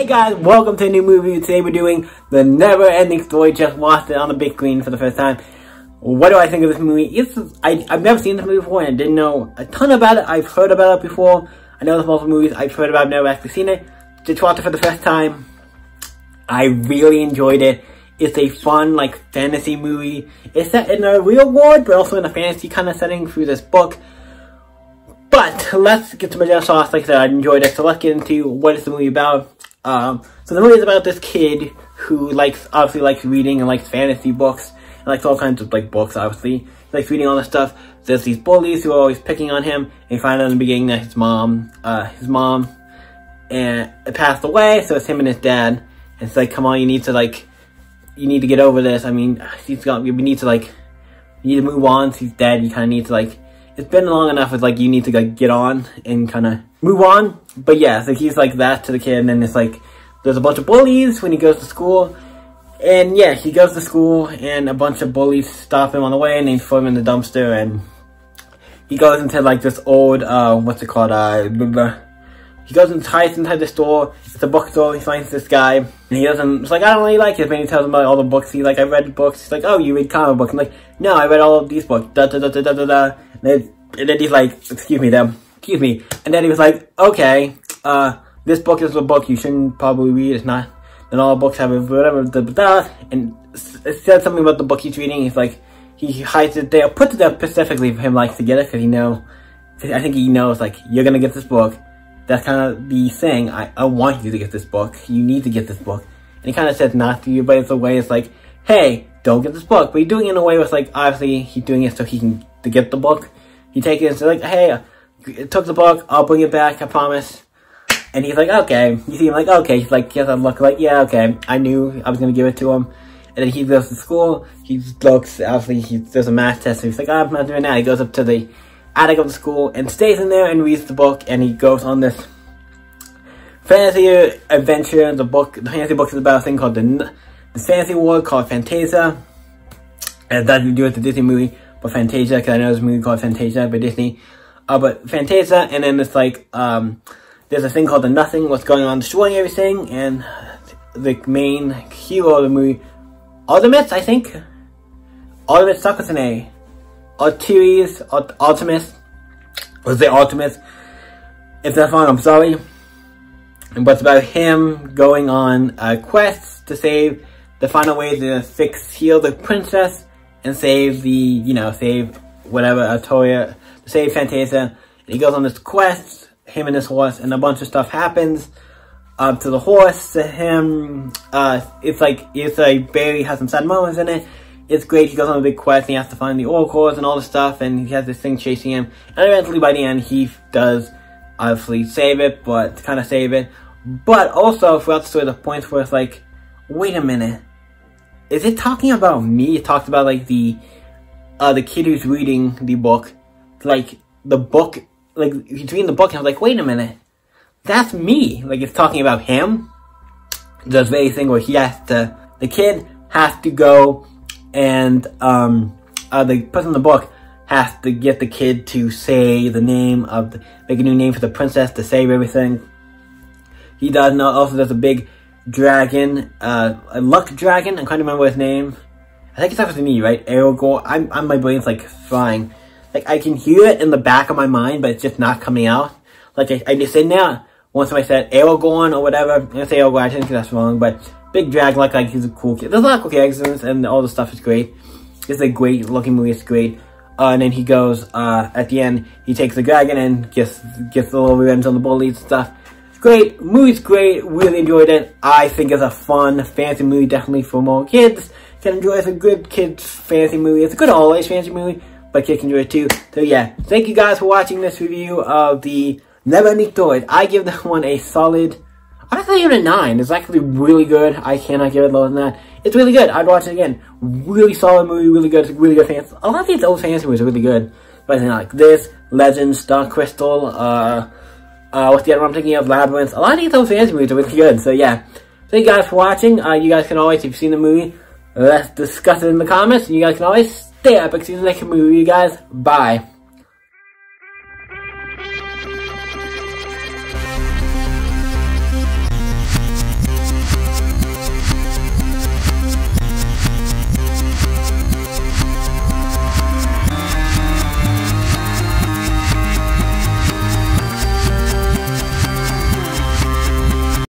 Hey guys, welcome to a new movie. Today we're doing The Never-Ending Story. Just watched it on the big screen for the first time. What do I think of this movie? I've never seen this movie before and I didn't know a ton about it. I've heard about it before. I know there's multiple movies I've heard about, never actually seen it. Just watched it for the first time. I really enjoyed it. It's a fun, fantasy movie. It's set in a real world, but also in a fantasy kind of setting through this book. But let's get to my general thoughts. Like I said, I enjoyed it. So let's get into what is the movie about. So the movie is about this kid who obviously likes reading and likes fantasy books and likes all kinds of books. Obviously, he likes reading all this stuff. There's these bullies who are always picking on him, and you find out in the beginning that his mom passed away. So it's him and his dad. And it's come on, you need to get over this. I mean, we need to move on. So he's dead. You kind of need to it's been long enough. It's you need to get on and kind of move on. But yeah, so he's that to the kid, and then it's there's a bunch of bullies when he goes to school. And yeah, he goes to school, and a bunch of bullies stop him on the way, and they throw him in the dumpster, and he goes into this old what's it called? He goes and hides inside the store. It's a bookstore. He finds this guy, and he doesn't. It's I don't really like it. But he tells him about all the books. He's I read books. He's oh, you read comic books? I'm no, I read all of these books. Da da da da da da da. And then he's excuse me. And then he was okay, this book is a book you shouldn't probably read. It's not. And all books have whatever. Da da da. And it said something about the book he's reading. He's he hides it there, puts it there specifically for him to get it because I think he knows you're gonna get this book. That's kind of the saying, I want you to get this book. You need to get this book. And he kind of says not to you, but it's a way, it's hey, don't get this book. But he's doing it in a way where it's obviously he's doing it so he can to get the book. He takes it and says hey, I took the book, I'll bring it back, I promise. And he's okay. You see him okay. He's yes, I look yeah, okay. I knew I was going to give it to him. And then he goes to school, he looks, obviously there's a math test, so he's I'm not doing that. He goes up to the attic of the school and stays in there and reads the book, and he goes on this fantasy adventure. The fantasy book is about a thing called the fantasy world called Fantasia. And it doesn't do with the Disney movie, but Fantasia, because I know there's a movie called Fantasia by Disney. But Fantasia, and then it's there's a thing called the Nothing, what's going on, destroying everything, and the main hero of the movie, Artemis, I think? Artemis, stuck with an A. Artemis. Was it Artemis? If that's wrong, I'm sorry. But it's about him going on a quest to find a way to heal the princess and save save whatever, Artoria, save Fantasia. And he goes on this quest, him and his horse, and a bunch of stuff happens. To the horse, to him, it's barely has some sad moments in it. It's great. He goes on a big quest, and he has to find the oracles and all this stuff, and he has this thing chasing him. And eventually, by the end, he does obviously save it, but kind of save it. But also, throughout the story, the points where it's wait a minute, is it talking about me? It talks about the kid who's reading the book, the book, he's reading the book, and I was wait a minute, that's me. It's talking about him. There's very thing where the kid has to go. And the person in the book has to get the kid to say the name make a new name for the princess to save everything. He does know. Also, there's a big dragon, a luck dragon. I can't remember his name. I think it's not with me, right? Aragorn. My brain's frying. I can hear it in the back of my mind, but it's just not coming out. I just said now. Once I said Aragorn or whatever, I'm gonna say Aragorn. I think that's wrong, but. Big dragon, he's a cool kid. There's a lot of cool characters, and all the stuff is great. It's a great looking movie, it's great. And then he goes, at the end, he takes the dragon and gets a little revenge on the bullies and stuff. It's great, movie's great, really enjoyed it. I think it's a fun, fantasy movie, definitely for more kids. Can enjoy it. It's a good kids fantasy movie. It's a good all-age fantasy movie, but kids can enjoy it too. So yeah, thank you guys for watching this review of the Never-Ending Story. I give this one a solid, I'm actually giving it a 9. It's actually really good. I cannot give it lower than that. It's really good. I'd watch it again. Really solid movie, really good. It's really good fantasy. A lot of these old fantasy movies are really good. But I think like this, Legends, Dark Crystal, what's the other one I'm thinking of? Labyrinth. A lot of these old fantasy movies are really good. So yeah. Thank you guys for watching. You guys can always, if you've seen the movie, let's discuss it in the comments. And you guys can always stay up and see the next movie, you guys. Bye.